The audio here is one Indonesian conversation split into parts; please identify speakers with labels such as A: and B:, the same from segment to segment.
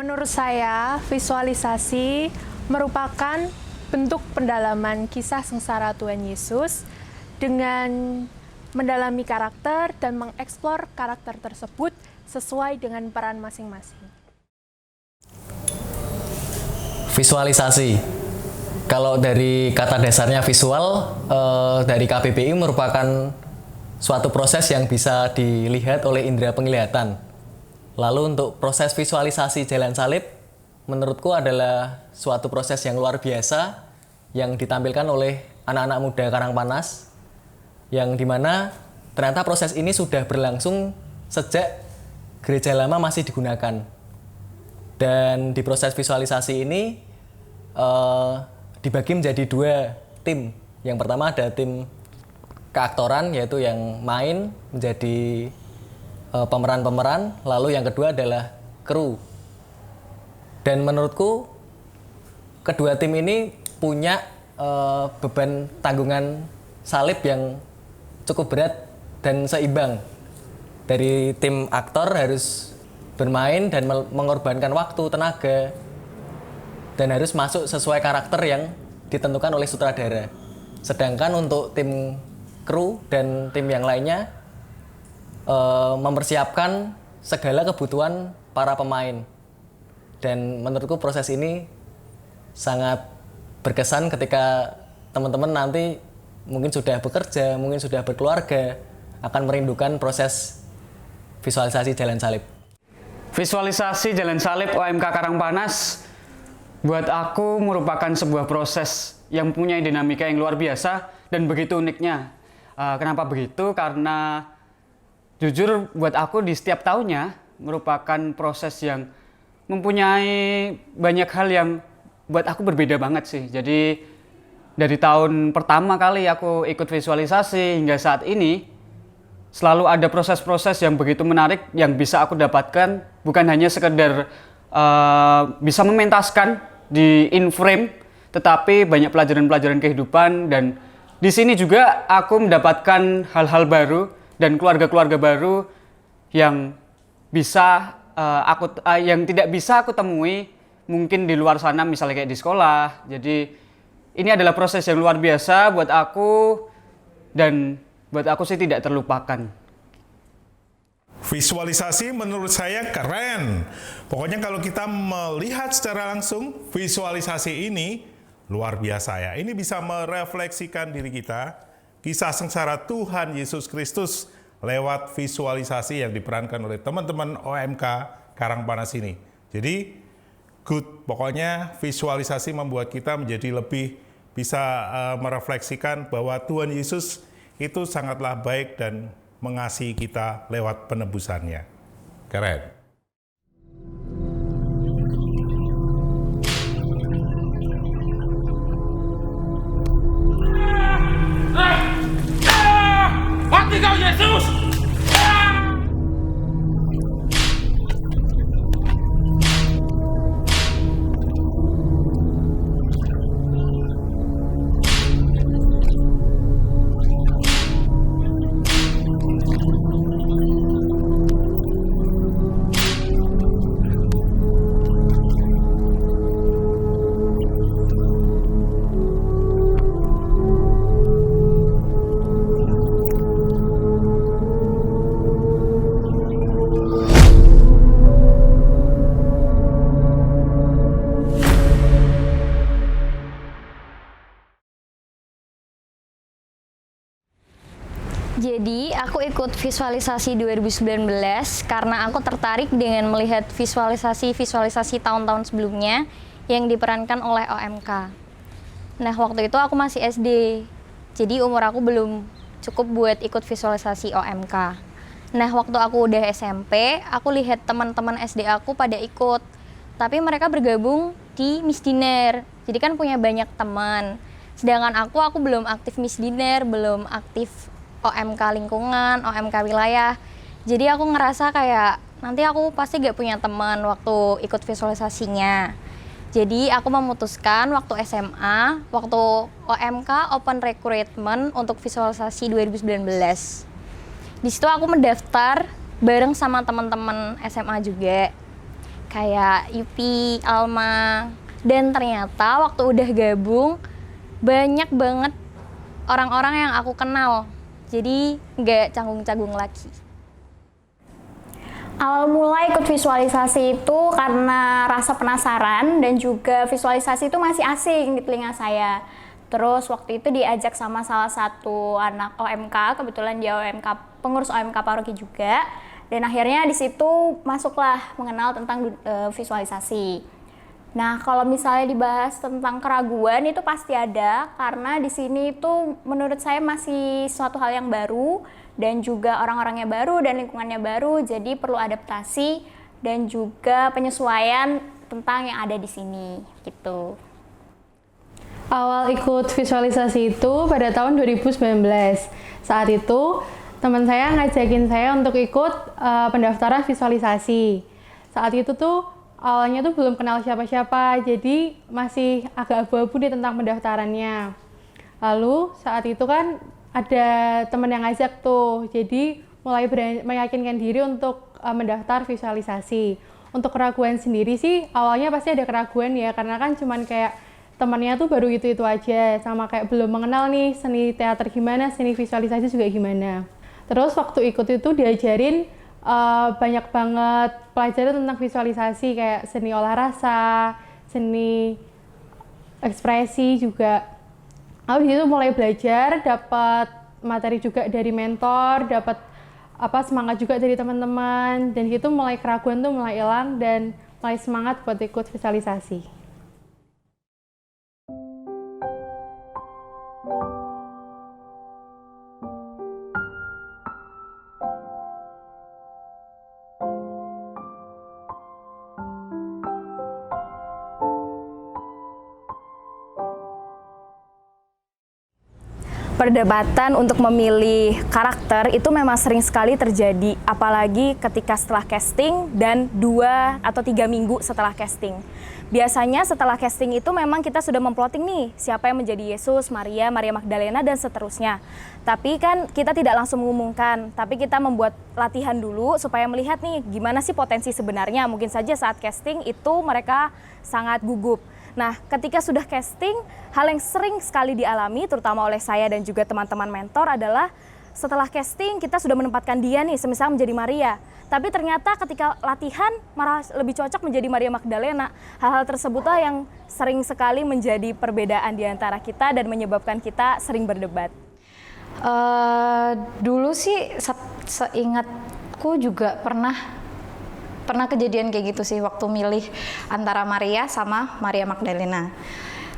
A: Menurut saya, visualisasi merupakan bentuk pendalaman kisah sengsara Tuhan Yesus dengan mendalami karakter dan mengeksplor karakter tersebut sesuai dengan peran masing-masing.
B: Visualisasi. Kalau dari kata dasarnya visual, dari KBBI merupakan suatu proses yang bisa dilihat oleh indera penglihatan. Lalu untuk proses visualisasi jalan salib, menurutku adalah suatu proses yang luar biasa yang ditampilkan oleh anak-anak muda Karangpanas, yang dimana ternyata proses ini sudah berlangsung sejak gereja lama masih digunakan. Dan di proses visualisasi ini dibagi menjadi dua tim. Yang pertama ada tim keaktoran, yaitu yang main menjadi pemeran-pemeran, lalu yang kedua adalah kru. Dan menurutku kedua tim ini punya beban tanggungan salib yang cukup berat dan seimbang. Dari tim aktor harus bermain dan mengorbankan waktu, tenaga, dan harus masuk sesuai karakter yang ditentukan oleh sutradara. Sedangkan untuk tim kru dan tim yang lainnya mempersiapkan segala kebutuhan para pemain. Dan menurutku proses ini sangat berkesan ketika teman-teman nanti mungkin sudah bekerja, mungkin sudah berkeluarga, akan merindukan proses visualisasi jalan salib.
C: Visualisasi jalan salib OMK Karangpanas buat aku merupakan sebuah proses yang punya dinamika yang luar biasa dan begitu uniknya. Kenapa begitu? Karena jujur buat aku di setiap tahunnya merupakan proses yang mempunyai banyak hal yang buat aku berbeda banget sih. Jadi dari tahun pertama kali aku ikut visualisasi hingga saat ini selalu ada proses-proses yang begitu menarik yang bisa aku dapatkan, bukan hanya sekedar bisa mementaskan di in-frame, tetapi banyak pelajaran-pelajaran kehidupan. Dan di sini juga aku mendapatkan hal-hal baru dan keluarga-keluarga baru yang bisa yang tidak bisa aku temui mungkin di luar sana, misalnya kayak di sekolah. Jadi ini adalah proses yang luar biasa buat aku, dan buat aku sih tidak terlupakan.
D: Visualisasi menurut saya keren. Pokoknya kalau kita melihat secara langsung, visualisasi ini luar biasa ya. Ini bisa merefleksikan diri kita, kisah sengsara Tuhan Yesus Kristus lewat visualisasi yang diperankan oleh teman-teman OMK Karangpanas ini. Jadi good, pokoknya visualisasi membuat kita menjadi lebih bisa merefleksikan bahwa Tuhan Yesus itu sangatlah baik dan mengasihi kita lewat penebusannya. Keren.
E: Mati kau Yesus!
F: Jadi aku ikut visualisasi 2019 karena aku tertarik dengan melihat visualisasi tahun-tahun sebelumnya yang diperankan oleh OMK. Nah, waktu itu aku masih SD, jadi umur aku belum cukup buat ikut visualisasi OMK. Nah, waktu aku udah SMP, aku lihat teman-teman SD aku pada ikut, tapi mereka bergabung di Miss Dinner, jadi kan punya banyak teman. Sedangkan aku belum aktif Miss Dinner, belum aktif OMK lingkungan, OMK wilayah. Jadi aku ngerasa kayak nanti aku pasti gak punya teman waktu ikut visualisasinya. Jadi aku memutuskan waktu SMA, waktu OMK Open Recruitment untuk visualisasi 2019. Di situ aku mendaftar bareng sama teman-teman SMA juga. kayak Yupi, Alma. Dan ternyata waktu udah gabung, banyak banget orang-orang yang aku kenal. Jadi nggak canggung-canggung lagi.
G: Awal mulai ikut visualisasi itu karena rasa penasaran dan juga visualisasi itu masih asing di telinga saya. Terus waktu itu diajak sama salah satu anak OMK, kebetulan dia OMK, pengurus OMK Paroki juga. Dan akhirnya di situ masuklah mengenal tentang visualisasi. Nah, kalau misalnya dibahas tentang keraguan itu pasti ada, karena di sini itu menurut saya masih suatu hal yang baru dan juga orang-orangnya baru dan lingkungannya baru, jadi perlu adaptasi dan juga penyesuaian tentang yang ada di sini gitu.
A: Awal ikut visualisasi itu pada tahun 2019. Saat itu teman saya ngajakin saya untuk ikut pendaftaran visualisasi. Saat itu tuh awalnya tuh belum kenal siapa-siapa, jadi masih agak abu-abu nih tentang pendaftarannya. Lalu saat itu kan ada teman yang ngajak tuh, jadi mulai meyakinkan diri untuk mendaftar visualisasi. Untuk keraguan sendiri sih, awalnya pasti ada keraguan ya, karena kan cuman kayak temannya tuh baru itu aja, sama kayak belum mengenal nih seni teater gimana, seni visualisasi juga gimana. Terus waktu ikut itu diajarin banyak banget pelajaran tentang visualisasi kayak seni olah rasa, seni ekspresi juga. Lalu di situ mulai belajar, dapat materi juga dari mentor, dapat semangat juga dari teman-teman, dan itu mulai keraguan tuh mulai hilang dan mulai semangat buat ikut visualisasi.
H: Perdebatan untuk memilih karakter itu memang sering sekali terjadi, apalagi ketika setelah casting dan 2 atau 3 minggu setelah casting. Biasanya setelah casting itu memang kita sudah memploting nih siapa yang menjadi Yesus, Maria, Maria Magdalena, dan seterusnya. Tapi kan kita tidak langsung mengumumkan, tapi kita membuat latihan dulu supaya melihat nih gimana sih potensi sebenarnya. Mungkin saja saat casting itu mereka sangat gugup. Nah, ketika sudah casting, hal yang sering sekali dialami, terutama oleh saya dan juga teman-teman mentor adalah setelah casting kita sudah menempatkan dia nih, semisal menjadi Maria. Tapi ternyata ketika latihan malah lebih cocok menjadi Maria Magdalena. Hal-hal tersebutlah yang sering sekali menjadi perbedaan di antara kita dan menyebabkan kita sering berdebat.
F: Dulu sih seingatku juga pernah kejadian kayak gitu sih waktu milih antara Maria sama Maria Magdalena.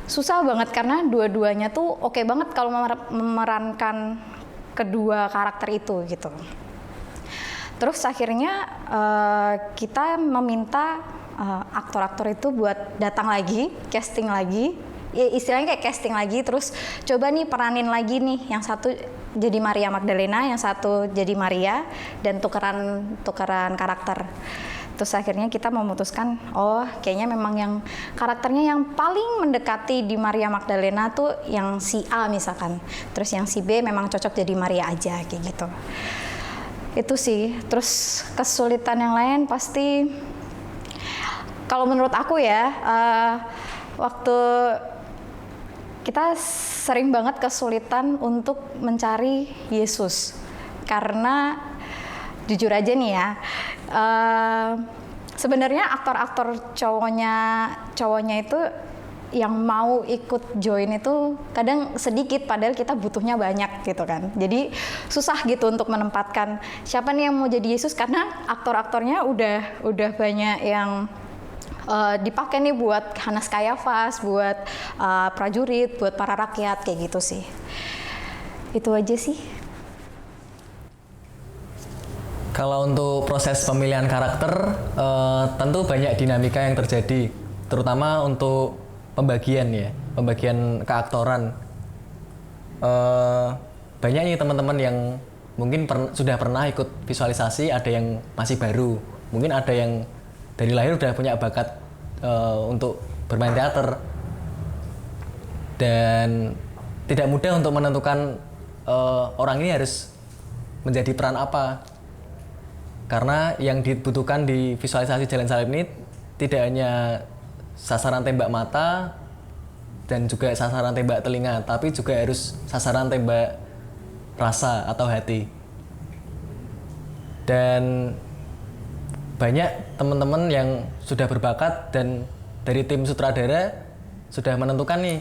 F: Susah banget karena dua-duanya tuh oke banget kalau memerankan kedua karakter itu gitu. Terus akhirnya kita meminta aktor-aktor itu buat datang lagi, casting lagi. Ya, istilahnya kayak casting lagi, terus coba nih peranin lagi nih, yang satu jadi Maria Magdalena, yang satu jadi Maria, dan tukeran karakter. Terus akhirnya kita memutuskan, oh kayaknya memang yang karakternya yang paling mendekati di Maria Magdalena tuh yang si A misalkan, terus yang si B memang cocok jadi Maria aja kayak gitu. Itu sih. Terus kesulitan yang lain pasti, kalau menurut aku ya, waktu kita sering banget kesulitan untuk mencari Yesus, karena jujur aja nih ya, sebenarnya aktor-aktor cowoknya itu yang mau ikut join itu kadang sedikit, padahal kita butuhnya banyak gitu kan. Jadi susah gitu untuk menempatkan siapa nih yang mau jadi Yesus, karena aktor-aktornya udah banyak yang dipakai nih buat Hanas Kayafas, buat prajurit, buat para rakyat kayak gitu sih. Itu aja sih.
B: Kalau untuk proses pemilihan karakter, tentu banyak dinamika yang terjadi, terutama untuk pembagian keaktoran. Banyak nih teman-teman yang mungkin sudah pernah ikut visualisasi, ada yang masih baru, mungkin ada yang dari lahir udah punya bakat untuk bermain teater, dan tidak mudah untuk menentukan orang ini harus menjadi peran apa. Karena yang dibutuhkan di visualisasi Jalan Salib ini tidak hanya sasaran tembak mata dan juga sasaran tembak telinga, tapi juga harus sasaran tembak rasa atau hati. Dan banyak teman-teman yang sudah berbakat dan dari tim sutradara sudah menentukan nih,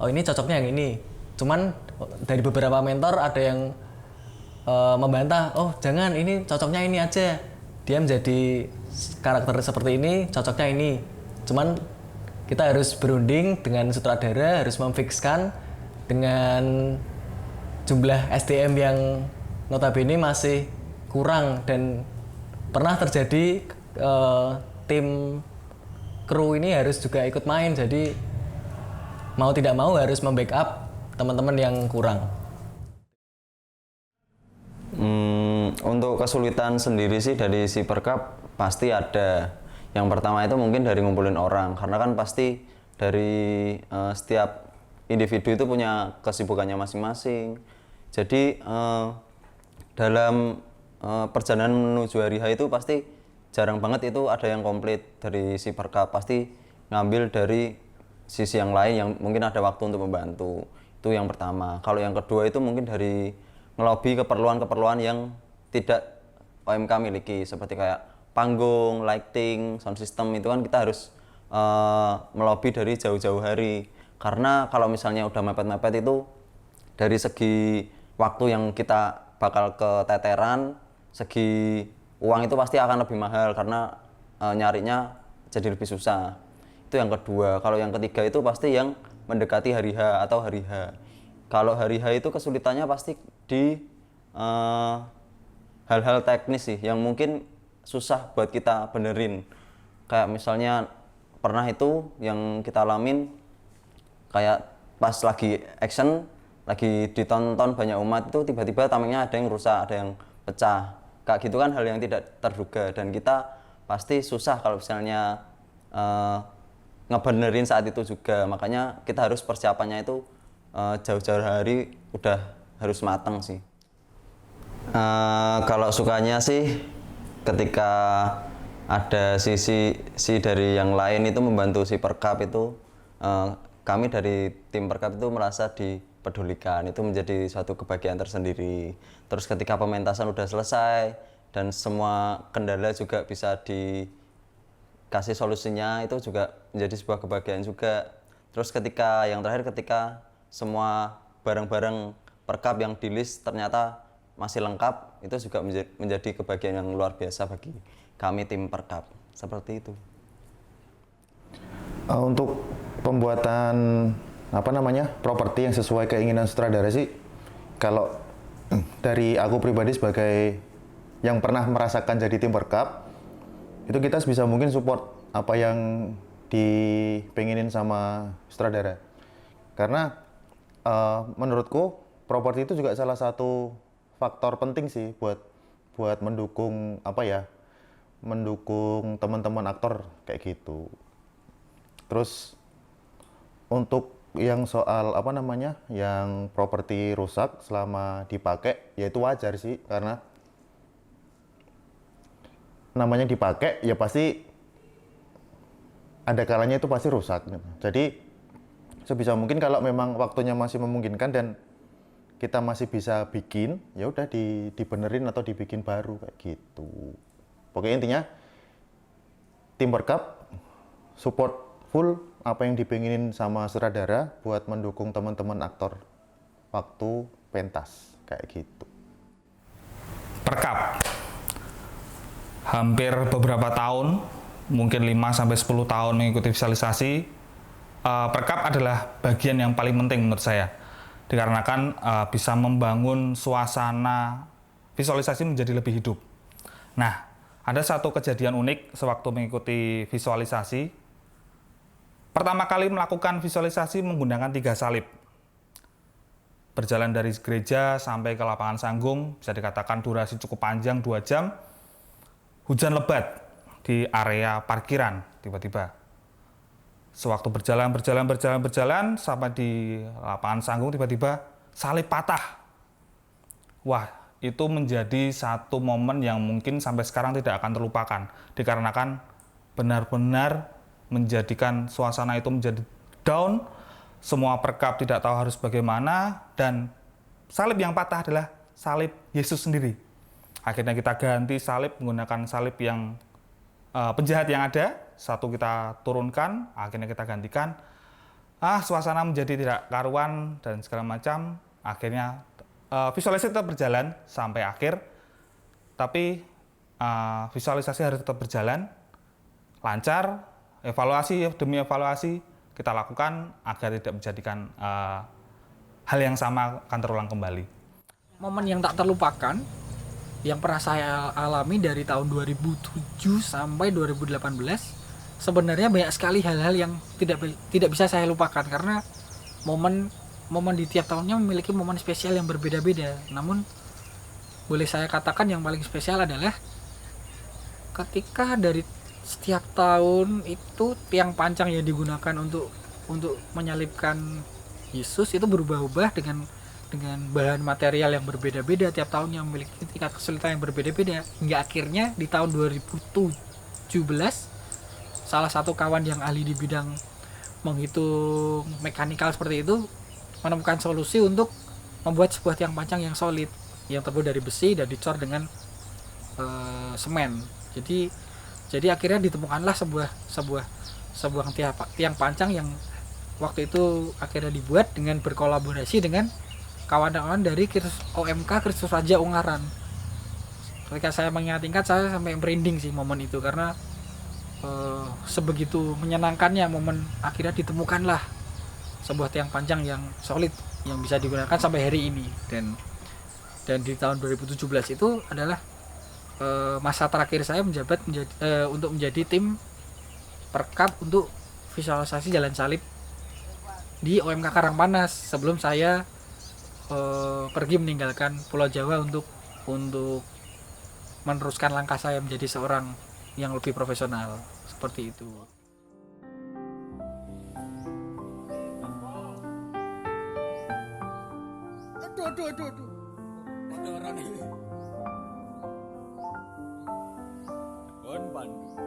B: oh ini cocoknya yang ini. Cuman dari beberapa mentor ada yang membantah, oh jangan, ini cocoknya ini aja. Dia menjadi karakter seperti ini, cocoknya ini. Cuman kita harus berunding dengan sutradara, harus memfikskan dengan jumlah SDM yang notabene masih kurang, dan pernah terjadi tim kru ini harus juga ikut main, jadi mau tidak mau harus membackup teman-teman yang kurang.
I: Untuk kesulitan sendiri sih dari si perkap pasti ada. Yang pertama itu mungkin dari ngumpulin orang, karena kan pasti dari setiap individu itu punya kesibukannya masing-masing. Jadi dalam perjalanan menuju hari H itu pasti jarang banget itu ada yang komplit dari si perkap. Pasti ngambil dari sisi yang lain yang mungkin ada waktu untuk membantu. Itu yang pertama. Kalau yang kedua itu mungkin dari ngelobi keperluan-keperluan yang tidak OMK miliki, seperti kayak panggung, lighting, sound system. Itu kan kita harus melobi dari jauh-jauh hari, karena kalau misalnya udah mepet-mepet itu dari segi waktu yang kita bakal keteteran, segi uang itu pasti akan lebih mahal karena nyarinya jadi lebih susah. Itu yang kedua. Kalau yang ketiga itu pasti yang mendekati hari H atau hari H. Kalau hari H itu kesulitannya pasti di hal-hal teknis sih, yang mungkin susah buat kita benerin. Kayak misalnya pernah itu yang kita alamin, kayak pas lagi action, lagi ditonton banyak umat itu tiba-tiba tamengnya ada yang rusak, ada yang pecah. Kayak gitu kan hal yang tidak terduga, dan kita pasti susah kalau misalnya ngebenerin saat itu juga. Makanya kita harus persiapannya itu jauh-jauh hari udah harus matang sih. Kalau sukanya sih ketika ada sisi dari yang lain itu membantu si perkap itu, kami dari tim perkap itu merasa dipedulikan, itu menjadi suatu kebahagiaan tersendiri. Terus ketika pementasan udah selesai dan semua kendala juga bisa dikasih solusinya, itu juga menjadi sebuah kebahagiaan juga. Terus ketika yang terakhir, ketika semua barang-barang perkap yang di list ternyata masih lengkap, itu juga menjadi kebahagiaan yang luar biasa bagi kami tim perkap. Seperti itu.
J: Untuk pembuatan properti yang sesuai keinginan sutradara sih, kalau dari aku pribadi sebagai yang pernah merasakan jadi tim perkap, itu kita sebisa mungkin support apa yang dipenginin sama sutradara. Karena menurutku properti itu juga salah satu faktor penting sih buat mendukung mendukung teman-teman aktor kayak gitu. Terus untuk yang soal yang properti rusak selama dipakai, ya itu wajar sih, karena namanya dipakai ya pasti ada kalanya itu pasti rusak gitu. Jadi sebisa mungkin kalau memang waktunya masih memungkinkan dan kita masih bisa bikin, ya udah dibenerin atau dibikin baru kayak gitu. Pokoknya intinya tim perkap support full apa yang dipenginin sama sutradara buat mendukung teman-teman aktor waktu pentas kayak gitu.
K: Perkap hampir beberapa tahun, mungkin 5-10 tahun mengikuti visualisasi. Perkap adalah bagian yang paling penting menurut saya, dikarenakan bisa membangun suasana visualisasi menjadi lebih hidup. Nah, ada satu kejadian unik sewaktu mengikuti visualisasi. Pertama kali melakukan visualisasi menggunakan 3 salib. Berjalan dari gereja sampai ke lapangan Sanggung, bisa dikatakan durasi cukup panjang, 2 jam. Hujan lebat di area parkiran tiba-tiba. Sewaktu berjalan sampai di lapangan Sanggung, tiba-tiba salib patah. Wah, itu menjadi satu momen yang mungkin sampai sekarang tidak akan terlupakan, dikarenakan benar-benar menjadikan suasana itu menjadi down, semua perkap tidak tahu harus bagaimana, dan salib yang patah adalah salib Yesus sendiri. Akhirnya kita ganti salib menggunakan salib yang penjahat yang ada, satu kita turunkan, akhirnya kita gantikan. Suasana menjadi tidak karuan dan segala macam. Akhirnya visualisasi tetap berjalan sampai akhir, tapi visualisasi harus tetap berjalan lancar. Evaluasi demi evaluasi kita lakukan agar tidak menjadikan hal yang sama akan terulang kembali.
L: Momen yang tak terlupakan yang pernah saya alami dari tahun 2007 sampai 2018, sebenarnya banyak sekali hal-hal yang tidak bisa saya lupakan, karena momen di tiap tahunnya memiliki momen spesial yang berbeda-beda. Namun boleh saya katakan yang paling spesial adalah ketika dari setiap tahun itu tiang pancang yang digunakan untuk menyalibkan Yesus itu berubah-ubah dengan bahan material yang berbeda-beda tiap tahun, yang memiliki tingkat kesulitan yang berbeda-beda, hingga akhirnya di tahun 2017 salah satu kawan yang ahli di bidang menghitung mekanikal seperti itu menemukan solusi untuk membuat sebuah tiang pancang yang solid, yang terbuat dari besi dan dicor dengan semen. Jadi akhirnya ditemukanlah sebuah tiang pancang yang waktu itu akhirnya dibuat dengan berkolaborasi dengan kawan-kawan dari OMK Kristus Raja Ungaran. Ketika saya mengingat-ingat, saya sampai merinding sih momen itu, karena sebegitu menyenangkannya momen akhirnya ditemukanlah sebuah tiang pancang yang solid yang bisa digunakan sampai hari ini. Dan di tahun 2017 itu adalah masa terakhir saya menjabat untuk menjadi tim perkap untuk visualisasi Jalan Salib di OMK Karangpanas sebelum saya pergi meninggalkan Pulau Jawa untuk meneruskan langkah saya menjadi seorang yang lebih profesional seperti itu. Aduh. Ada orang ini. Bandung.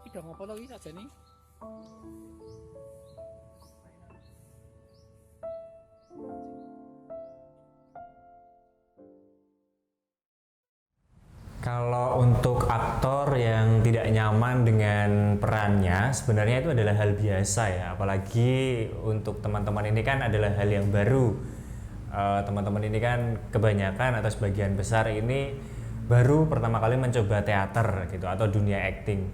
L: Udah ngopo lagi saja nih.
M: Kalau untuk aktor yang tidak nyaman dengan perannya, sebenarnya itu adalah hal biasa ya. Apalagi untuk teman-teman ini kan adalah hal yang baru. Teman-teman ini kan kebanyakan atau sebagian besar ini baru pertama kali mencoba teater gitu atau dunia acting.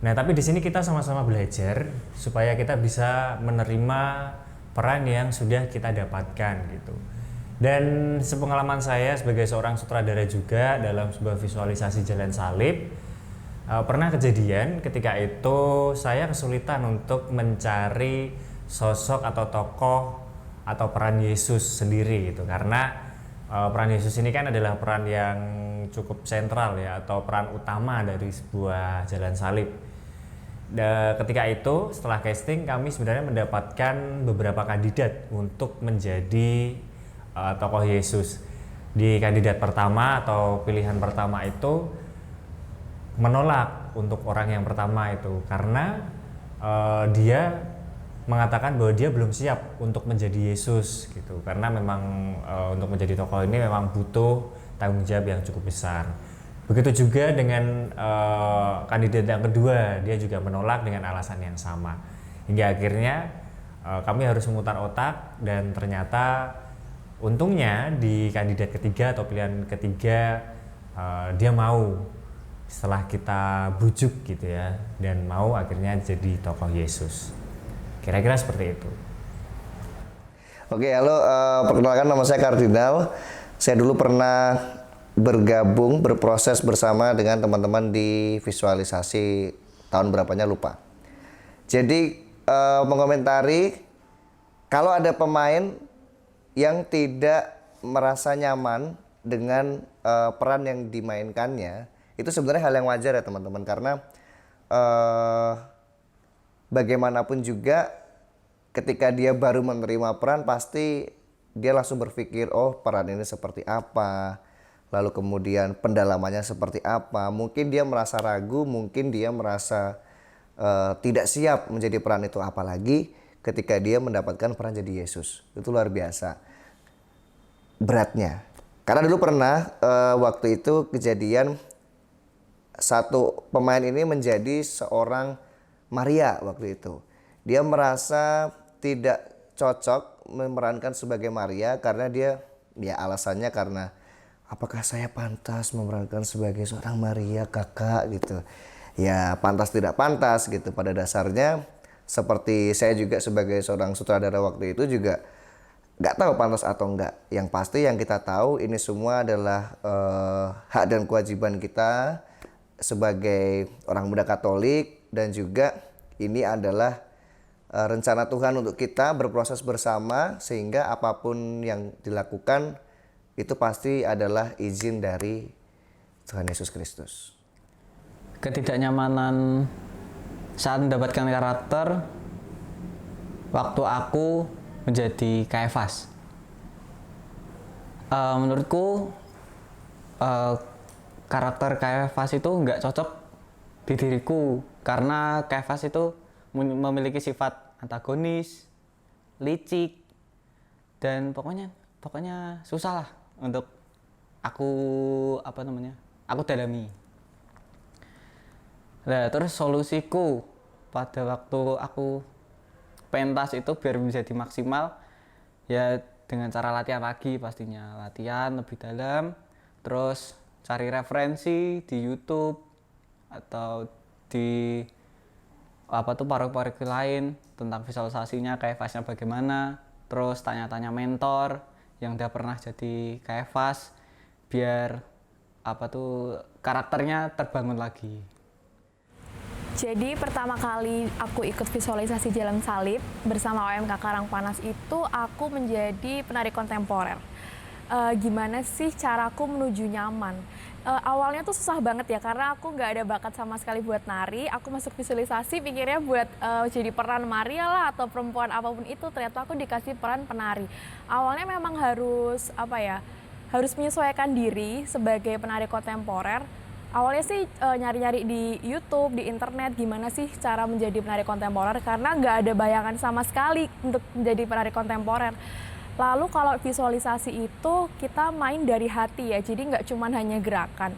M: Nah, tapi di sini kita sama-sama belajar supaya kita bisa menerima peran yang sudah kita dapatkan gitu. Dan sepengalaman saya sebagai seorang sutradara juga dalam sebuah visualisasi Jalan Salib, pernah kejadian ketika itu saya kesulitan untuk mencari sosok atau tokoh atau peran Yesus sendiri gitu, karena peran Yesus ini kan adalah peran yang cukup sentral ya, atau peran utama dari sebuah Jalan Salib. Ketika itu setelah casting kami sebenarnya mendapatkan beberapa kandidat untuk menjadi tokoh Yesus. Di kandidat pertama atau pilihan pertama itu menolak untuk orang yang pertama itu karena dia mengatakan bahwa dia belum siap untuk menjadi Yesus gitu, karena memang untuk menjadi tokoh ini memang butuh tanggung jawab yang cukup besar. Begitu juga dengan kandidat yang kedua, dia juga menolak dengan alasan yang sama. Hingga akhirnya kami harus memutar otak, dan ternyata untungnya di kandidat ketiga atau pilihan ketiga dia mau setelah kita bujuk gitu ya, dan mau akhirnya jadi tokoh Yesus. Kira-kira seperti itu.
N: Oke, halo, perkenalkan nama saya Kardinal. Saya dulu pernah bergabung, berproses bersama dengan teman-teman di visualisasi tahun berapanya lupa. Jadi mengomentari kalau ada pemain yang tidak merasa nyaman dengan peran yang dimainkannya, itu sebenarnya hal yang wajar ya teman-teman, karena bagaimanapun juga ketika dia baru menerima peran pasti dia langsung berpikir, oh peran ini seperti apa, lalu kemudian pendalamannya seperti apa. Mungkin dia merasa ragu, mungkin dia merasa tidak siap menjadi peran itu, apalagi ketika dia mendapatkan peran jadi Yesus. Itu luar biasa beratnya. Karena dulu pernah waktu itu kejadian satu pemain ini menjadi seorang Maria waktu itu. Dia merasa tidak cocok memerankan sebagai Maria karena dia alasannya karena apakah saya pantas memerankan sebagai seorang Maria, kakak gitu. Ya pantas tidak pantas gitu. Pada dasarnya seperti saya juga sebagai seorang sutradara waktu itu juga nggak tahu pantas atau enggak. Yang pasti yang kita tahu ini semua adalah hak dan kewajiban kita sebagai orang muda Katolik, dan juga ini adalah rencana Tuhan untuk kita berproses bersama, sehingga apapun yang dilakukan itu pasti adalah izin dari Tuhan Yesus Kristus.
B: Ketidaknyamanan saat mendapatkan karakter waktu aku menjadi Kayafas. Menurutku karakter Kayafas itu nggak cocok di diriku karena Kayafas itu memiliki sifat antagonis, licik, dan pokoknya susah lah untuk aku dalami. Nah, terus solusiku pada waktu aku pentas itu biar menjadi maksimal ya dengan cara latihan lagi, pastinya latihan lebih dalam, terus cari referensi di YouTube atau di paru-paru lain tentang visualisasinya, Kayafasnya bagaimana, terus tanya-tanya mentor yang udah pernah jadi Kayafas biar karakternya terbangun lagi.
H: Jadi pertama kali aku ikut visualisasi Jalan Salib bersama OMK Karangpanas itu aku menjadi penari kontemporer. Gimana sih caraku menuju nyaman? Awalnya tuh susah banget ya karena aku nggak ada bakat sama sekali buat nari. Aku masuk visualisasi pikirnya buat jadi peran Maria lah atau perempuan apapun itu. Ternyata aku dikasih peran penari. Awalnya memang harus harus menyesuaikan diri sebagai penari kontemporer. Awalnya sih nyari-nyari di YouTube, di internet gimana sih cara menjadi penari kontemporer karena nggak ada bayangan sama sekali untuk menjadi penari kontemporer. Lalu kalau visualisasi itu kita main dari hati ya, jadi nggak cuma hanya gerakan.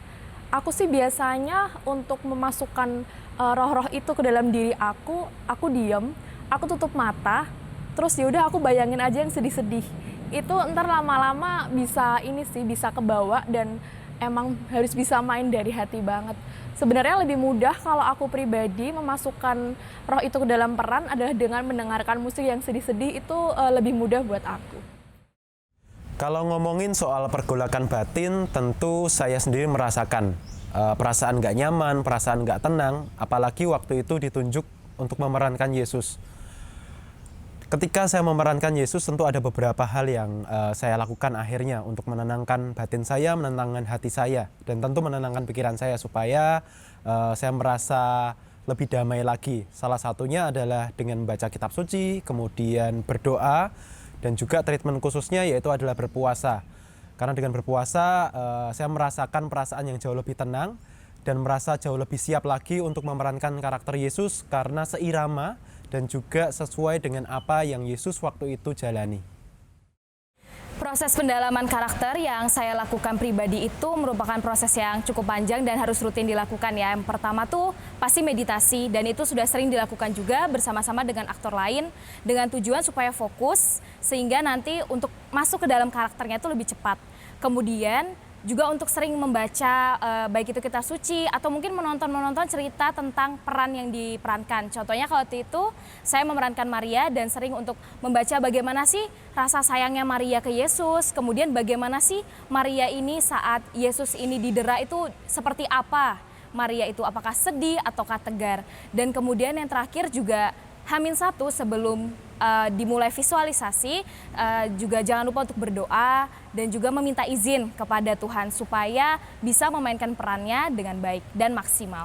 H: Aku sih biasanya untuk memasukkan roh-roh itu ke dalam diri aku diem, aku tutup mata, terus yaudah aku bayangin aja yang sedih-sedih. Itu ntar lama-lama bisa kebawa dan emang harus bisa main dari hati banget. Sebenarnya lebih mudah kalau aku pribadi memasukkan roh itu ke dalam peran adalah dengan mendengarkan musik yang sedih-sedih, itu lebih mudah buat aku.
O: Kalau ngomongin soal pergolakan batin, tentu saya sendiri merasakan perasaan gak nyaman, perasaan gak tenang, apalagi waktu itu ditunjuk untuk memerankan Yesus. Ketika saya memerankan Yesus, tentu ada beberapa hal yang saya lakukan akhirnya untuk menenangkan batin saya, menenangkan hati saya, dan tentu menenangkan pikiran saya supaya saya merasa lebih damai lagi. Salah satunya adalah dengan membaca kitab suci, kemudian berdoa, dan juga treatment khususnya yaitu adalah berpuasa. Karena dengan berpuasa, saya merasakan perasaan yang jauh lebih tenang dan merasa jauh lebih siap lagi untuk memerankan karakter Yesus karena seirama dan juga sesuai dengan apa yang Yesus waktu itu jalani.
H: Proses pendalaman karakter yang saya lakukan pribadi itu merupakan proses yang cukup panjang dan harus rutin dilakukan ya. Yang pertama tuh pasti meditasi, dan itu sudah sering dilakukan juga bersama-sama dengan aktor lain dengan tujuan supaya fokus sehingga nanti untuk masuk ke dalam karakternya itu lebih cepat. Kemudian juga untuk sering membaca baik itu kitab suci atau mungkin menonton cerita tentang peran yang diperankan. Contohnya kalau itu saya memerankan Maria dan sering untuk membaca bagaimana sih rasa sayangnya Maria ke Yesus, kemudian bagaimana sih Maria ini saat Yesus ini didera itu seperti apa. Maria itu apakah sedih ataukah tegar. Dan kemudian yang terakhir juga H-1 sebelum dimulai visualisasi, juga jangan lupa untuk berdoa dan juga meminta izin kepada Tuhan supaya bisa memainkan perannya dengan baik dan maksimal.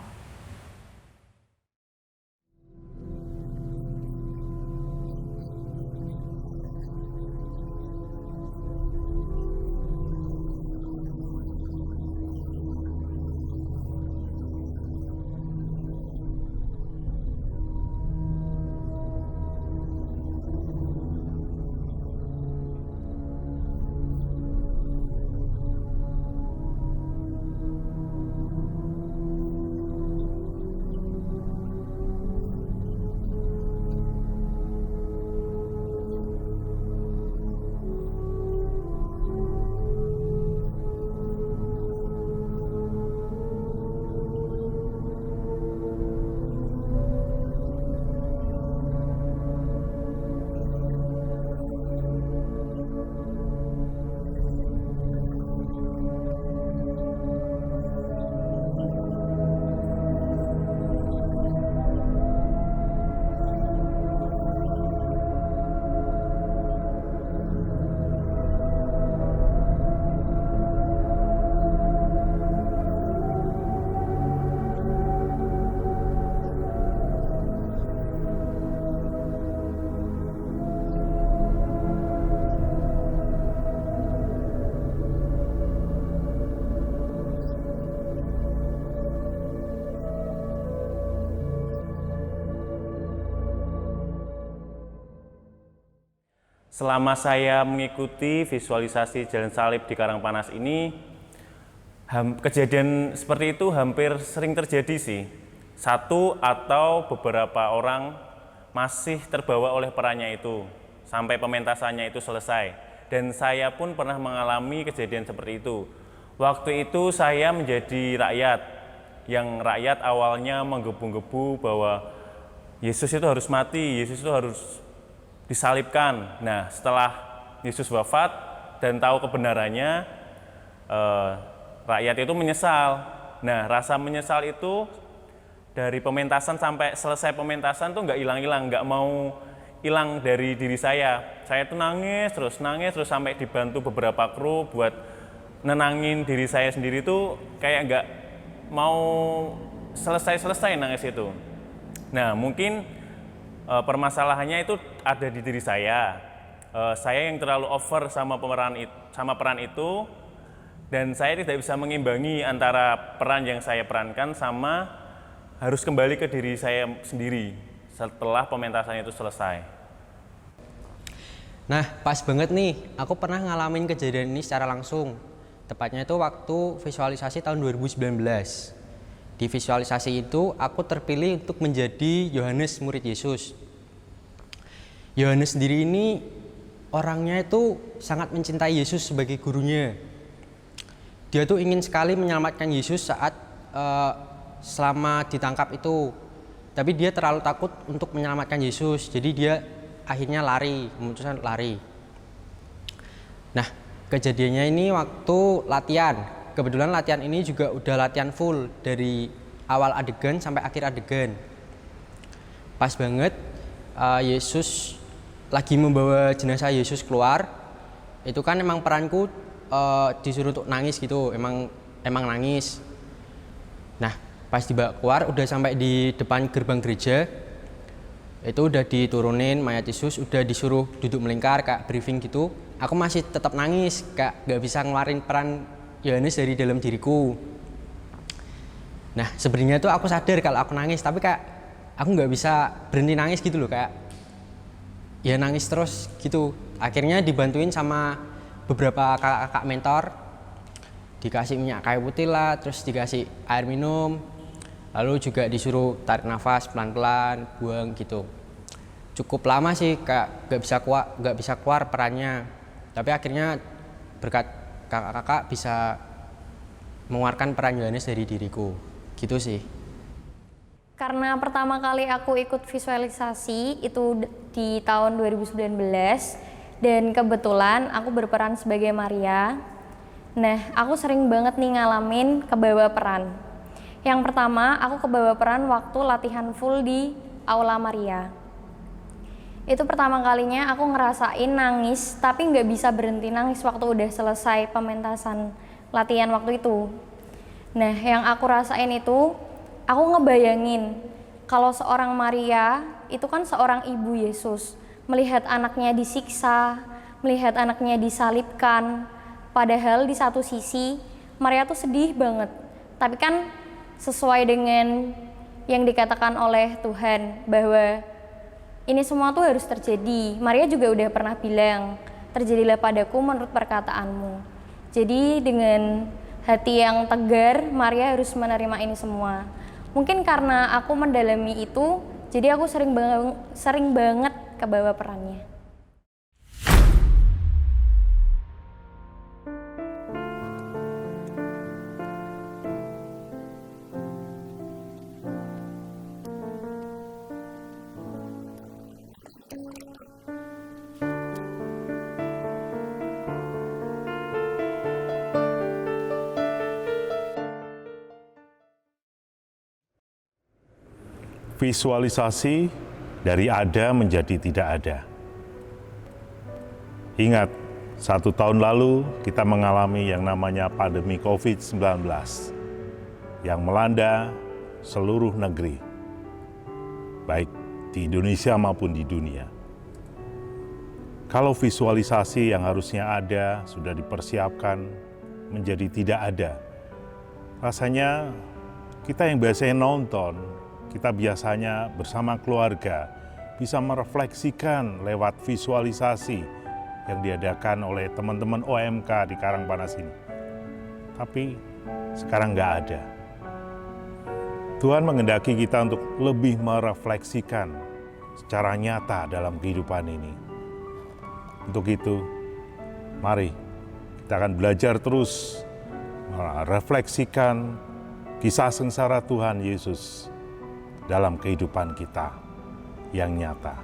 P: Selama saya mengikuti visualisasi Jalan Salib di Karangpanas ini, kejadian seperti itu hampir sering terjadi sih. Satu atau beberapa orang masih terbawa oleh perannya itu sampai pementasannya itu selesai. Dan saya pun pernah mengalami kejadian seperti itu. Waktu itu saya menjadi rakyat, yang rakyat awalnya menggebu-gebu bahwa Yesus itu harus mati, Yesus itu harus disalibkan. Nah, setelah Yesus wafat dan tahu kebenarannya, rakyat itu menyesal. Nah, rasa menyesal itu dari pementasan sampai selesai pementasan tuh nggak hilang-hilang, nggak mau hilang dari diri saya. Saya tuh nangis terus sampai dibantu beberapa kru buat nenangin diri saya sendiri tuh kayak nggak mau selesai nangis itu. Nah, mungkin permasalahannya itu ada di diri saya. Saya yang terlalu over sama peran itu, dan saya tidak bisa mengimbangi antara peran yang saya perankan sama harus kembali ke diri saya sendiri setelah pementasan itu selesai.
Q: Nah, pas banget nih, aku pernah ngalamin kejadian ini secara langsung. Tepatnya itu waktu visualisasi tahun 2019. Di visualisasi itu, aku terpilih untuk menjadi Yohanes, murid Yesus. Yohanes sendiri ini orangnya itu sangat mencintai Yesus sebagai gurunya. Dia tuh ingin sekali menyelamatkan Yesus saat selama ditangkap itu. Tapi dia terlalu takut untuk menyelamatkan Yesus, jadi dia akhirnya memutuskan lari. Nah, kejadiannya ini waktu latihan. Kebetulan latihan ini juga udah latihan full dari awal adegan sampai akhir adegan. Pas banget Yesus lagi membawa jenazah Yesus keluar. Itu kan emang peranku disuruh untuk nangis gitu, emang nangis. Nah, pas dibawa keluar udah sampai di depan gerbang gereja, itu udah diturunin mayat Yesus, udah disuruh duduk melingkar kayak briefing gitu. Aku masih tetap nangis, kayak gak bisa ngeluarin peran Yohanes dari dalam diriku. Nah, sebenarnya tuh aku sadar kalau aku nangis, tapi kayak aku nggak bisa berhenti nangis gitu loh, kayak ya nangis terus gitu. Akhirnya dibantuin sama beberapa kakak mentor, dikasih minyak kayu putih lah, terus dikasih air minum, lalu juga disuruh tarik nafas pelan-pelan, buang gitu. Cukup lama sih, kayak nggak bisa keluar perannya. Tapi akhirnya berkat kakak-kakak bisa mengeluarkan peran Yohanes dari diriku, gitu sih.
F: Karena pertama kali aku ikut visualisasi itu di tahun 2019, dan kebetulan aku berperan sebagai Maria. Nah, aku sering banget nih ngalamin kebawa peran. Yang pertama, aku kebawa peran waktu latihan full di Aula Maria. Itu pertama kalinya aku ngerasain nangis, tapi nggak bisa berhenti nangis waktu udah selesai pementasan latihan waktu itu. Nah, yang aku rasain itu, aku ngebayangin kalau seorang Maria itu kan seorang ibu Yesus, melihat anaknya disiksa, melihat anaknya disalibkan. Padahal di satu sisi Maria tuh sedih banget, tapi kan sesuai dengan yang dikatakan oleh Tuhan bahwa ini semua tuh harus terjadi. Maria juga udah pernah bilang, terjadilah padaku menurut perkataanmu. Jadi dengan hati yang tegar, Maria harus menerima ini semua. Mungkin karena aku mendalami itu, jadi aku sering banget kebawa perannya.
D: Visualisasi dari ada menjadi tidak ada. Ingat, 1 tahun lalu kita mengalami yang namanya pandemi COVID-19 yang melanda seluruh negeri, baik di Indonesia maupun di dunia. Kalau visualisasi yang harusnya ada sudah dipersiapkan menjadi tidak ada, rasanya kita yang biasanya nonton, kita biasanya bersama keluarga bisa merefleksikan lewat visualisasi yang diadakan oleh teman-teman OMK di Karangpanas ini. Tapi sekarang nggak ada. Tuhan menghendaki kita untuk lebih merefleksikan secara nyata dalam kehidupan ini. Untuk itu, mari kita akan belajar terus merefleksikan kisah sengsara Tuhan Yesus dalam kehidupan kita yang nyata.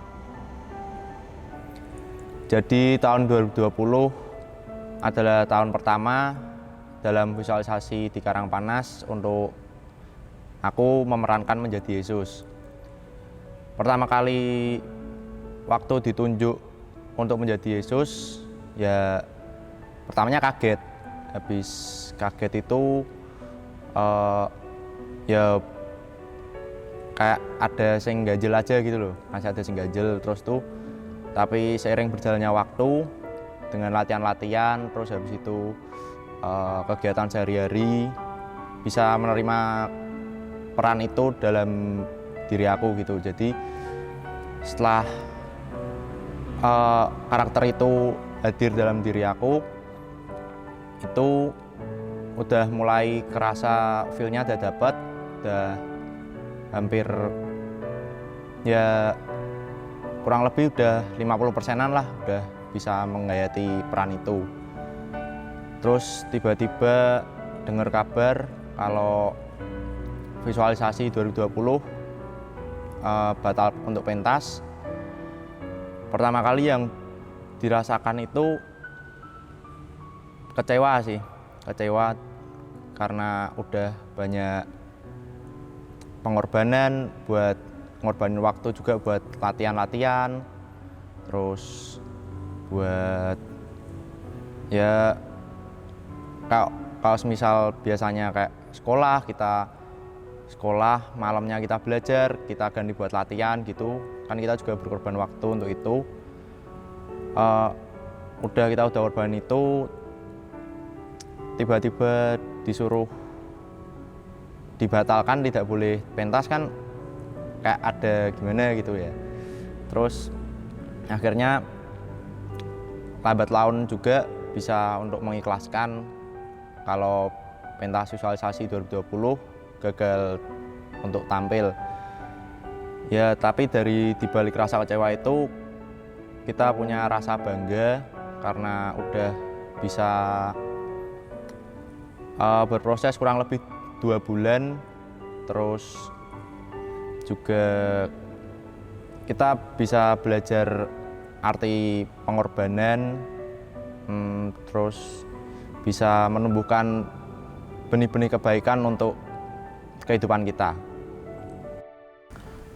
R: Jadi tahun 2020 adalah tahun pertama dalam visualisasi di Karangpanas untuk aku memerankan menjadi Yesus. Pertama kali waktu ditunjuk untuk menjadi Yesus, ya pertamanya kaget. Habis kaget itu ya kayak ada sing ganjel aja gitu loh, masih ada sing ganjel terus tuh. Tapi seiring berjalannya waktu dengan latihan-latihan, terus habis itu kegiatan sehari-hari, bisa menerima peran itu dalam diri aku gitu. Jadi setelah karakter itu hadir dalam diri aku, itu udah mulai kerasa feel-nya udah dapet, udah hampir ya kurang lebih udah 50%-an lah udah bisa menghayati peran itu. Terus tiba-tiba dengar kabar kalau visualisasi 2020 batal untuk pentas. Pertama kali yang dirasakan itu kecewa sih, kecewa karena udah banyak pengorbanan buat ngorbanin waktu juga buat latihan-latihan, terus buat ya kalau misal biasanya kayak sekolah, kita sekolah malamnya kita belajar, kita ganti buat latihan gitu kan, kita juga berkorban waktu untuk itu. Udah korban itu, tiba-tiba disuruh dibatalkan, tidak boleh pentas kan, kayak ada gimana gitu ya. Terus akhirnya lambat laun juga bisa untuk mengikhlaskan kalau pentas visualisasi 2020 gagal untuk tampil. Ya tapi dari dibalik rasa kecewa itu kita punya rasa bangga karena udah bisa berproses kurang lebih 2 bulan, terus juga kita bisa belajar arti pengorbanan, terus bisa menumbuhkan benih-benih kebaikan untuk kehidupan kita.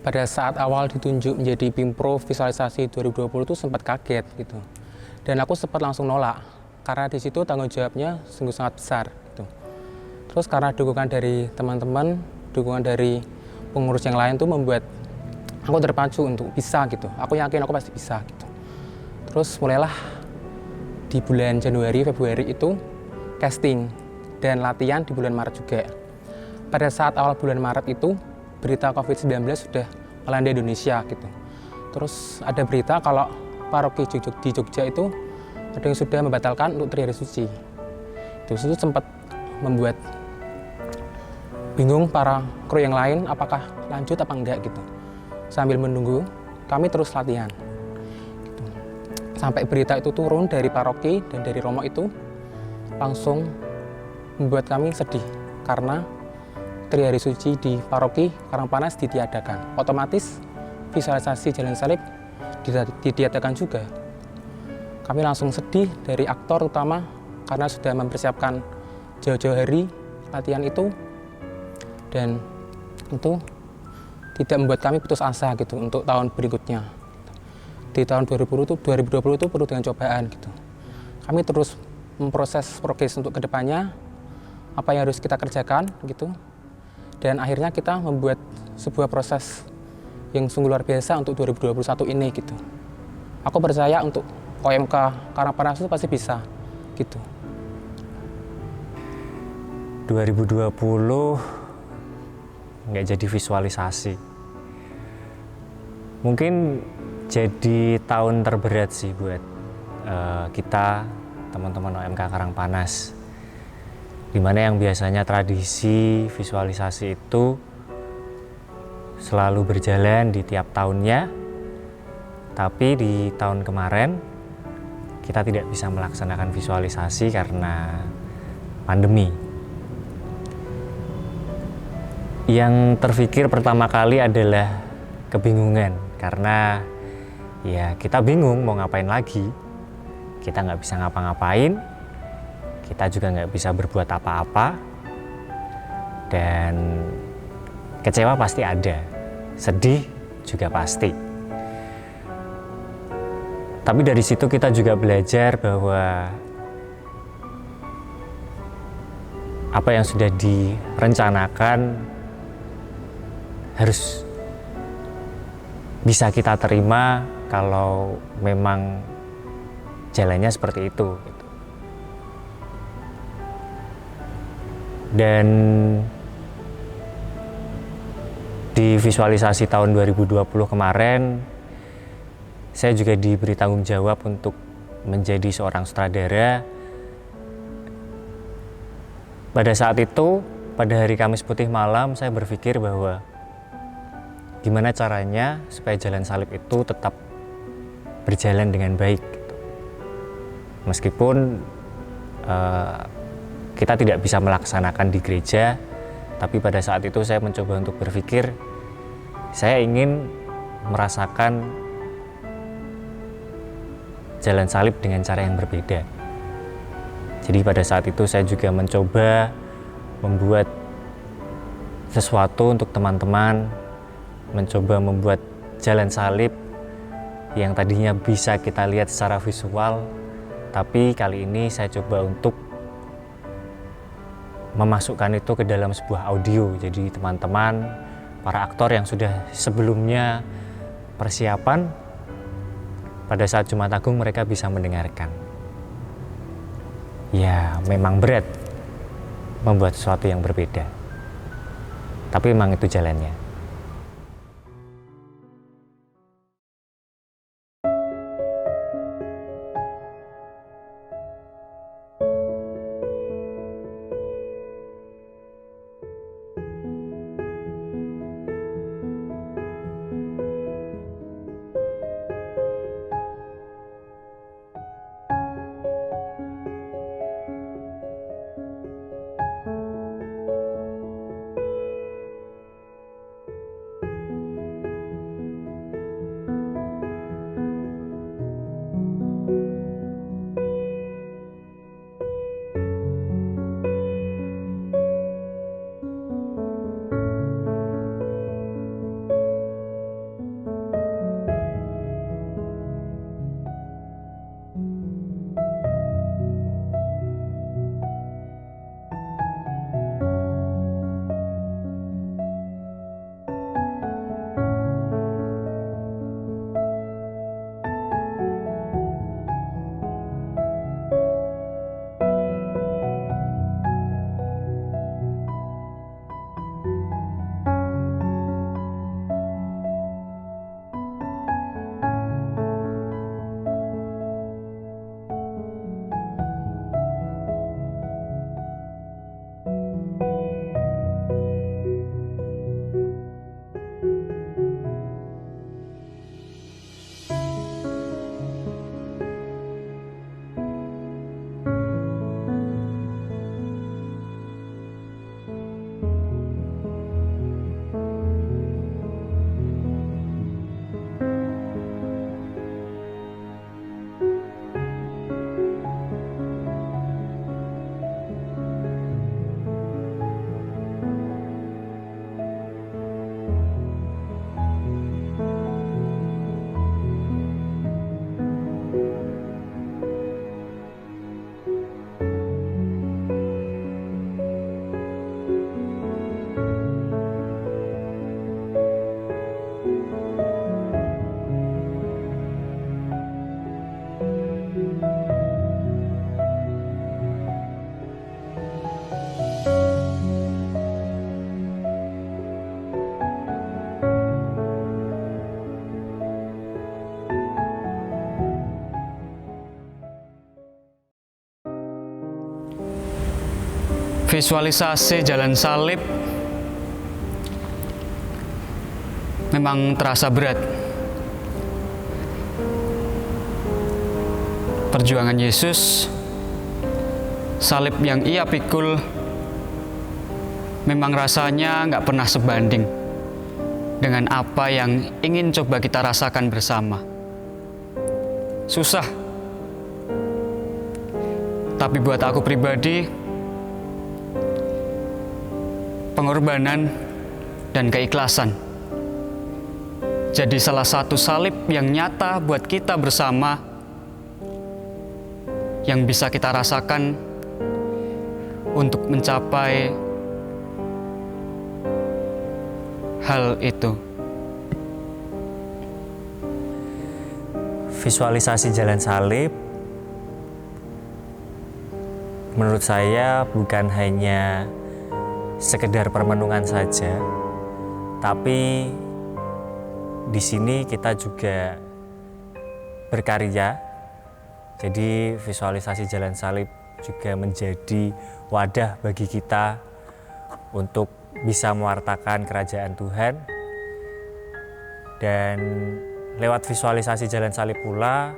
S: Pada saat awal ditunjuk menjadi Pimpro Visualisasi 2020 itu sempat kaget gitu. Dan aku sempat langsung nolak karena di situ tanggung jawabnya sungguh sangat besar gitu. Terus karena dukungan dari teman-teman, dukungan dari pengurus yang lain tuh membuat aku terpacu untuk bisa gitu. Aku yakin aku pasti bisa gitu. Terus mulailah di bulan Januari, Februari itu casting dan latihan di bulan Maret juga. Pada saat awal bulan Maret itu berita COVID-19 sudah melanda Indonesia gitu. Terus ada berita kalau paroki di Jogja itu ada yang sudah membatalkan untuk Trihari Suci. Itu sempat membuat bingung para kru yang lain apakah lanjut apa enggak gitu. Sambil menunggu, kami terus latihan. Gitu. Sampai berita itu turun dari paroki dan dari Romo itu langsung membuat kami sedih karena Trihari Suci di paroki Karangpanas ditiadakan. Otomatis visualisasi Jalan Salib ditiadakan juga. Kami langsung sedih dari aktor utama karena sudah mempersiapkan jauh-jauh hari latihan itu, dan itu tidak membuat kami putus asa gitu untuk tahun berikutnya. Di tahun 2020 itu penuh dengan cobaan gitu. Kami terus memproses progres untuk kedepannya, apa yang harus kita kerjakan gitu. Dan akhirnya kita membuat sebuah proses yang sungguh luar biasa untuk 2021 ini gitu. Aku percaya untuk OMK Karangpanas itu pasti bisa gitu.
M: 2020 nggak jadi visualisasi. Mungkin jadi tahun terberat sih buat kita teman-teman OMK Karangpanas, dimana yang biasanya tradisi visualisasi itu selalu berjalan di tiap tahunnya, tapi di tahun kemarin kita tidak bisa melaksanakan visualisasi karena pandemi. Yang terfikir pertama kali adalah kebingungan, karena ya kita bingung mau ngapain lagi. Kita nggak bisa ngapa-ngapain, kita juga nggak bisa berbuat apa-apa, dan kecewa pasti ada, sedih juga pasti. Tapi dari situ kita juga belajar bahwa apa yang sudah direncanakan harus bisa kita terima kalau memang jalannya seperti itu. Dan di visualisasi tahun 2020 kemarin, saya juga diberi tanggung jawab untuk menjadi seorang sutradara. Pada saat itu, pada hari Kamis Putih malam, saya berpikir bahwa gimana caranya supaya Jalan Salib itu tetap berjalan dengan baik. Meskipun kita tidak bisa melaksanakan di gereja, tapi pada saat itu saya mencoba untuk berpikir, saya ingin merasakan Jalan Salib dengan cara yang berbeda. Jadi pada saat itu saya juga mencoba membuat sesuatu untuk teman-teman, mencoba membuat Jalan Salib yang tadinya bisa kita lihat secara visual, tapi kali ini saya coba untuk memasukkan itu ke dalam sebuah audio. Jadi teman-teman, para aktor yang sudah sebelumnya persiapan, pada saat Jumat Agung mereka bisa mendengarkan. Ya, memang berat membuat sesuatu yang berbeda, tapi memang itu jalannya.
C: Visualisasi jalan salib memang terasa berat. Perjuangan Yesus, salib yang ia pikul, memang rasanya nggak pernah sebanding dengan apa yang ingin coba kita rasakan bersama. Susah. Tapi buat aku pribadi, pengorbanan dan keikhlasan jadi salah satu salib yang nyata buat kita bersama, yang bisa kita rasakan untuk mencapai hal itu.
M: Visualisasi jalan salib menurut saya bukan hanya sekedar permenungan saja, tapi di sini kita juga berkarya. Jadi visualisasi jalan salib juga menjadi wadah bagi kita untuk bisa mewartakan kerajaan Tuhan, dan lewat visualisasi jalan salib pula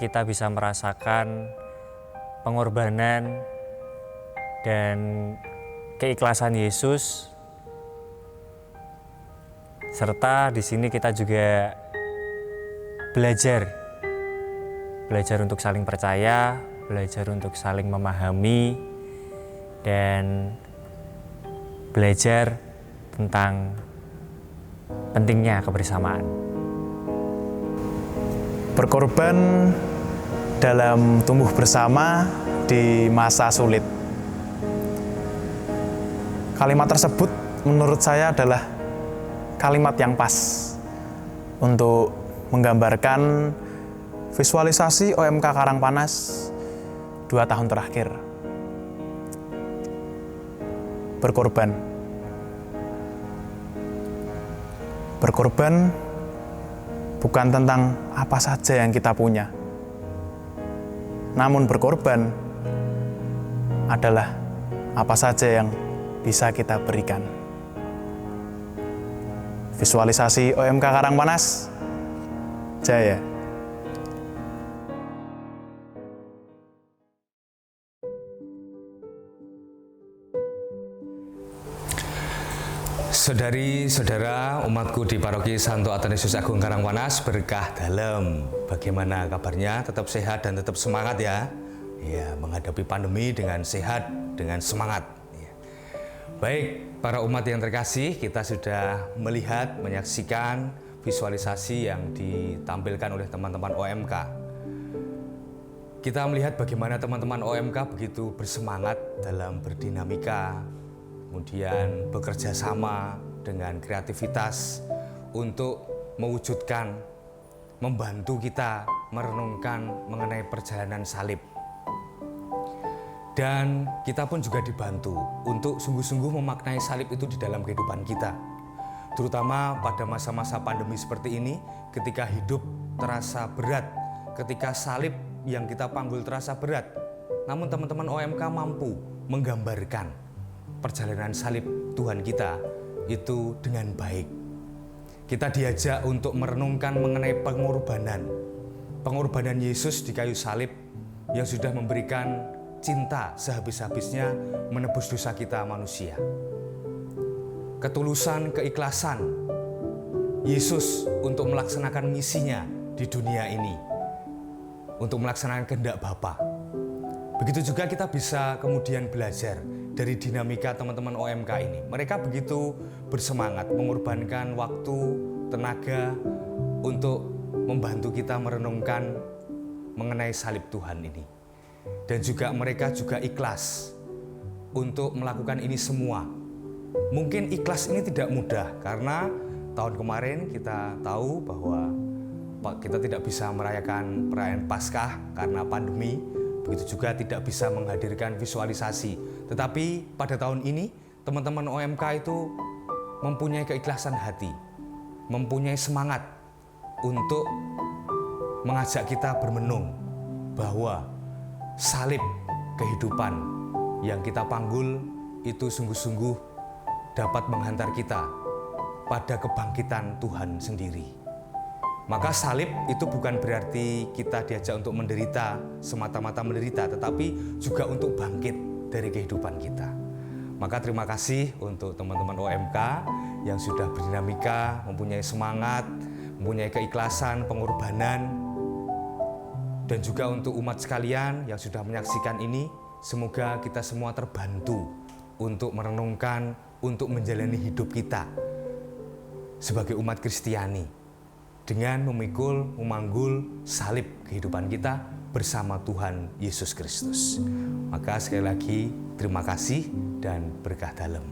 M: kita bisa merasakan pengorbanan dan keikhlasan Yesus, serta di sini kita juga belajar untuk saling percaya, belajar untuk saling memahami, dan belajar tentang pentingnya kebersamaan.
O: Berkorban dalam tumbuh bersama di masa sulit. Kalimat tersebut menurut saya adalah kalimat yang pas untuk menggambarkan visualisasi OMK Karangpanas 2 tahun terakhir. Berkorban. Berkorban bukan tentang apa saja yang kita punya. Namun berkorban adalah apa saja yang bisa kita berikan. Visualisasi OMK Karangpanas, jaya.
T: Saudari-saudara umatku di Paroki Santo Athanasius Agung Karangpanas, berkah dalam. Bagaimana kabarnya? Tetap sehat dan tetap semangat ya. Ya, menghadapi pandemi dengan sehat, dengan semangat. Ya. Baik, para umat yang terkasih, kita sudah melihat, menyaksikan visualisasi yang ditampilkan oleh teman-teman OMK. Kita melihat bagaimana teman-teman OMK begitu bersemangat dalam berdinamika, kemudian bekerja sama dengan kreativitas untuk mewujudkan, membantu kita merenungkan mengenai perjalanan salib. Dan kita pun juga dibantu untuk sungguh-sungguh memaknai salib itu di dalam kehidupan kita. Terutama pada masa-masa pandemi seperti ini, ketika hidup terasa berat, ketika salib yang kita panggul terasa berat, namun teman-teman OMK mampu menggambarkan perjalanan salib Tuhan kita itu dengan baik. Kita diajak untuk merenungkan mengenai pengorbanan Yesus di kayu salib yang sudah memberikan cinta sehabis-habisnya menebus dosa kita manusia. Ketulusan, keikhlasan Yesus untuk melaksanakan misinya di dunia ini, untuk melaksanakan kehendak Bapa. Begitu juga kita bisa kemudian belajar dari dinamika teman-teman OMK ini. Mereka begitu bersemangat mengorbankan waktu, tenaga untuk membantu kita merenungkan mengenai salib Tuhan ini. Dan juga mereka juga ikhlas untuk melakukan ini semua. Mungkin ikhlas ini tidak mudah karena tahun kemarin kita tahu bahwa kita tidak bisa merayakan perayaan Paskah karena pandemi. Begitu juga tidak bisa menghadirkan visualisasi. Tetapi pada tahun ini teman-teman OMK itu mempunyai keikhlasan hati, mempunyai semangat untuk mengajak kita bermenung bahwa salib kehidupan yang kita panggul itu sungguh-sungguh dapat menghantar kita pada kebangkitan Tuhan sendiri. Maka salib itu bukan berarti kita diajak untuk menderita, semata-mata menderita, tetapi juga untuk bangkit dari kehidupan kita. Maka terima kasih untuk teman-teman OMK yang sudah berdinamika, mempunyai semangat, mempunyai keikhlasan, pengorbanan, dan juga untuk umat sekalian yang sudah menyaksikan ini. Semoga kita semua terbantu untuk merenungkan, untuk menjalani hidup kita sebagai umat Kristiani dengan memikul, memanggul salib kehidupan kita bersama Tuhan Yesus Kristus. Maka sekali lagi terima kasih dan berkah dalam.